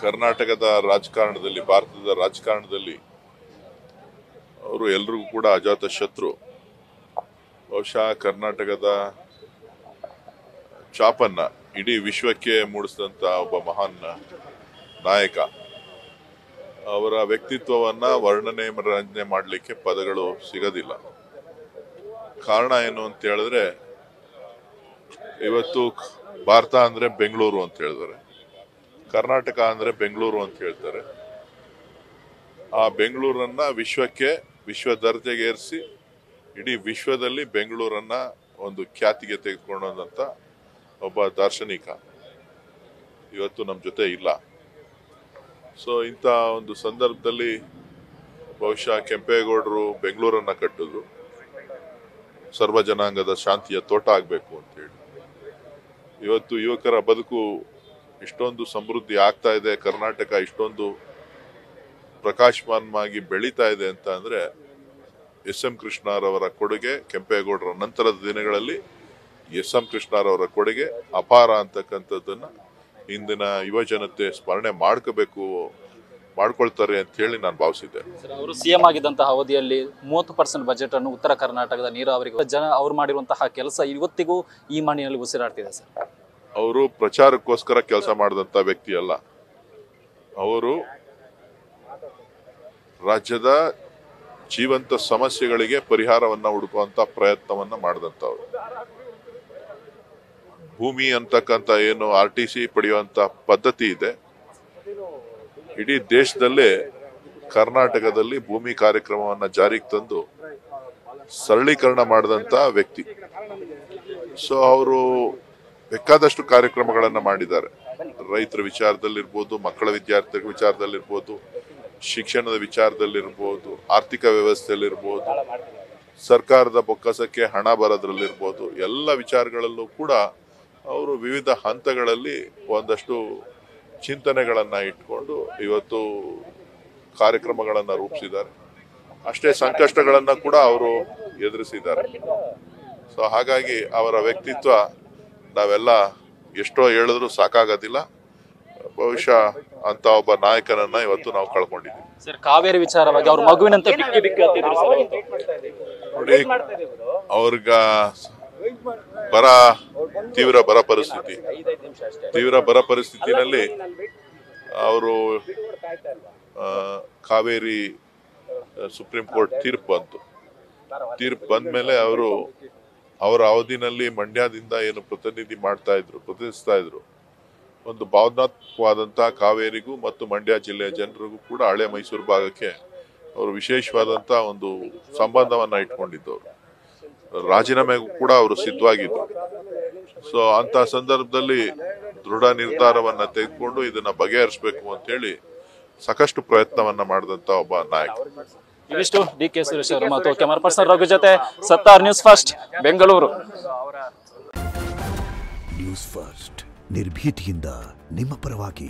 ಕರ್ನಾಟಕದ ರಾಜಕಾರಣದಲ್ಲಿ, ಭಾರತದ ರಾಜಕಾರಣದಲ್ಲಿ ಅವರು ಎಲ್ರಿಗೂ ಕೂಡ ಅಜಾತ ಶತ್ರು. ಬಹುಶಃ ಕರ್ನಾಟಕದ ಛಾಪನ್ನ ಇಡೀ ವಿಶ್ವಕ್ಕೆ ಮೂಡಿಸಿದಂತ ಒಬ್ಬ ಮಹಾನ್ ನಾಯಕ. ಅವರ ವ್ಯಕ್ತಿತ್ವವನ್ನ ವರ್ಣನೆ ಮಾಡಲಿಕ್ಕೆ ಪದಗಳು ಸಿಗೋದಿಲ್ಲ. ಕಾರಣ ಏನು ಅಂತ ಹೇಳಿದ್ರೆ, ಇವತ್ತು ಭಾರತ ಅಂದ್ರೆ ಬೆಂಗಳೂರು ಅಂತ ಹೇಳಿದ್ದಾರೆ, ಕರ್ನಾಟಕ ಅಂದ್ರೆ ಬೆಂಗಳೂರು ಅಂತ ಹೇಳ್ತಾರೆ. ಆ ಬೆಂಗಳೂರನ್ನ ವಿಶ್ವ ದರ್ಜೆಗೇರಿಸಿ ಇಡೀ ವಿಶ್ವದಲ್ಲಿ ಬೆಂಗಳೂರನ್ನ ಒಂದು ಖ್ಯಾತಿಗೆ ತೆಗೆದುಕೊಂಡಂತ ಒಬ್ಬ ದಾರ್ಶನಿಕ ಇವತ್ತು ನಮ್ಮ ಜೊತೆ ಇಲ್ಲ. ಸೊ ಇಂಥ ಒಂದು ಸಂದರ್ಭದಲ್ಲಿ ಬಹುಶಃ ಕೆಂಪೇಗೌಡರು ಬೆಂಗಳೂರನ್ನ ಕಟ್ಟಿದ್ರು ಸರ್ವ ಜನಾಂಗದ ಶಾಂತಿಯ ತೋಟ ಆಗ್ಬೇಕು ಅಂತ ಹೇಳಿ. ಇವತ್ತು ಯುವಕರ ಬದುಕು ಇಷ್ಟೊಂದು ಸಮೃದ್ಧಿ ಆಗ್ತಾ ಇದೆ, ಕರ್ನಾಟಕ ಇಷ್ಟೊಂದು ಪ್ರಕಾಶಮಾನವಾಗಿ ಬೆಳೀತಾ ಇದೆ ಅಂತ ಅಂದ್ರೆ ಎಸ್ ಎಂ ಕೃಷ್ಣರವರ ಕೊಡುಗೆ, ಕೆಂಪೇಗೌಡರ ನಂತರದ ದಿನಗಳಲ್ಲಿ ಎಸ್ ಎಂ ಕೃಷ್ಣರವರ ಕೊಡುಗೆ ಅಪಾರ ಅಂತಕ್ಕಂಥದ್ದನ್ನ ಇಂದಿನ ಯುವ ಜನತೆ ಸ್ಮರಣೆ ಮಾಡ್ಕೊಳ್ತಾರೆ ಅಂತ ಹೇಳಿ ನಾನು ಭಾವಿಸಿದ್ದೆ. ಅವರು ಸಿಎಂ ಆಗಿದ್ದಂತಹ ಅವಧಿಯಲ್ಲಿ 30% ಬಜೆಟ್ ಅನ್ನು ಉತ್ತರ ಕರ್ನಾಟಕದ ನೀರಾವರಿಗೆ ಅವ್ರು ಮಾಡಿರುವಂತಹ ಕೆಲಸ ಇವತ್ತಿಗೂ ಈ ಮಣ್ಣಿನಲ್ಲಿ ಉಸಿರಾಡ್ತಿದೆ ಸರ್. ಅವರು ಪ್ರಚಾರಕ್ಕೋಸ್ಕರ ಕೆಲಸ ಮಾಡಿದಂತ ವ್ಯಕ್ತಿ ಅಲ್ಲ, ಅವರು ರಾಜ್ಯದ ಜೀವಂತ ಸಮಸ್ಯೆಗಳಿಗೆ ಪರಿಹಾರವನ್ನ ಹುಡುಕುವಂತ ಪ್ರಯತ್ನವನ್ನ ಮಾಡಿದಂತವ್ರು. ಭೂಮಿ ಅಂತಕ್ಕಂಥ ಏನು RTC ಪಡೆಯುವಂತ ಪದ್ಧತಿ ಇದೆ, ಇಡೀ ದೇಶದಲ್ಲೇ ಕರ್ನಾಟಕದಲ್ಲಿ ಭೂಮಿ ಕಾರ್ಯಕ್ರಮವನ್ನ ಜಾರಿಗೆ ತಂದು ಸರಳೀಕರಣ ಮಾಡಿದಂತ ವ್ಯಕ್ತಿ. ಸೊ ಅವರು ಬೇಕಾದಷ್ಟು ಕಾರ್ಯಕ್ರಮಗಳನ್ನ ಮಾಡಿದ್ದಾರೆ. ರೈತರ ವಿಚಾರದಲ್ಲಿರ್ಬೋದು, ಮಕ್ಕಳ ವಿದ್ಯಾರ್ಥಿಗಳ ವಿಚಾರದಲ್ಲಿರ್ಬೋದು, ಶಿಕ್ಷಣದ ವಿಚಾರದಲ್ಲಿರ್ಬೋದು, ಆರ್ಥಿಕ ವ್ಯವಸ್ಥೆಯಲ್ಲಿರ್ಬೋದು, ಸರ್ಕಾರದ ಬೊಕ್ಕಸಕ್ಕೆ ಹಣ ಬರೋದ್ರಲ್ಲಿರ್ಬೋದು, ಎಲ್ಲ ವಿಚಾರಗಳಲ್ಲೂ ಕೂಡ ಅವರು ವಿವಿಧ ಹಂತಗಳಲ್ಲಿ ಒಂದಷ್ಟು ಚಿಂತನೆಗಳನ್ನ ಇಟ್ಕೊಂಡು ಇವತ್ತು ಕಾರ್ಯಕ್ರಮಗಳನ್ನ ರೂಪಿಸಿದ್ದಾರೆ. ಅಷ್ಟೇ ಸಂಕಷ್ಟಗಳನ್ನ ಕೂಡ ಅವರು ಎದುರಿಸಿದ್ದಾರೆ. ಸೊ ಹಾಗಾಗಿ ಅವರ ವ್ಯಕ್ತಿತ್ವ ನಾವೆಲ್ಲ ಎಷ್ಟೋ ಹೇಳಿದ್ರು ಸಾಕಾಗೋದಿಲ್ಲ. ಬಹುಶಃ ಅಂತ ಒಬ್ಬ ನಾಯಕನನ್ನ ಇವತ್ತು ನಾವು ಕಳ್ಕೊಂಡಿದ್ದೀವಿ. ಸರ್, ಕಾವೇರಿ ವಿಚಾರವಾಗಿ ಅವ್ರ ಮಗುವಿನಂತೆ ನೋಡಿ, ಅವ್ರಿಗ ತೀವ್ರ ಬರ ಪರಿಸ್ಥಿತಿನಲ್ಲಿ ಅವರು ಕಾವೇರಿ ಸುಪ್ರೀಂ ಕೋರ್ಟ್ ತೀರ್ಪು ಬಂದ್ಮೇಲೆ ಅವರು ಅವರ ಅವಧಿನಲ್ಲಿ ಮಂಡ್ಯದಿಂದ ಏನು ಪ್ರತಿನಿಧಿಸ್ತಾ ಇದ್ರು ಒಂದು ಭಾವನಾತ್ಮಕವಾದಂತಹ ಕಾವೇರಿಗೂ ಮತ್ತು ಮಂಡ್ಯ ಜಿಲ್ಲೆಯ ಜನರಿಗೂ ಕೂಡ ಹಳೆ ಮೈಸೂರು ಭಾಗಕ್ಕೆ ಅವರು ವಿಶೇಷವಾದಂತ ಒಂದು ಸಂಬಂಧವನ್ನ ಇಟ್ಕೊಂಡಿದ್ದವರು. ರಾಜೀನಾಮೆಗೂ ಕೂಡ ಅವರು ಸಿದ್ಧವಾಗಿದ್ರು. ಸೊ ಅಂತ ಸಂದರ್ಭದಲ್ಲಿ ದೃಢ ನಿರ್ಧಾರವನ್ನ ತೆಗೆದುಕೊಂಡು ಇದನ್ನ ಬಗೆಹರಿಸಬೇಕು ಅಂತ ಹೇಳಿ ಸಾಕಷ್ಟು ಪ್ರಯತ್ನವನ್ನ ಮಾಡಿದಂತ ಒಬ್ಬ ನಾಯಕ. ಇವಿಷ್ಟು DK ಸುರೇಶ್ ಅವರು ಮತ್ತು ಕ್ಯಾಮರಾ ಪರ್ಸನ್ ರಘು ಜೊತೆ ಸತ್ತಾರ್, news first Bengaluru. News first ನಿರ್ಭೀತಿಯಿಂದ ನಿಮ್ಮ ಪರವಾಗಿ.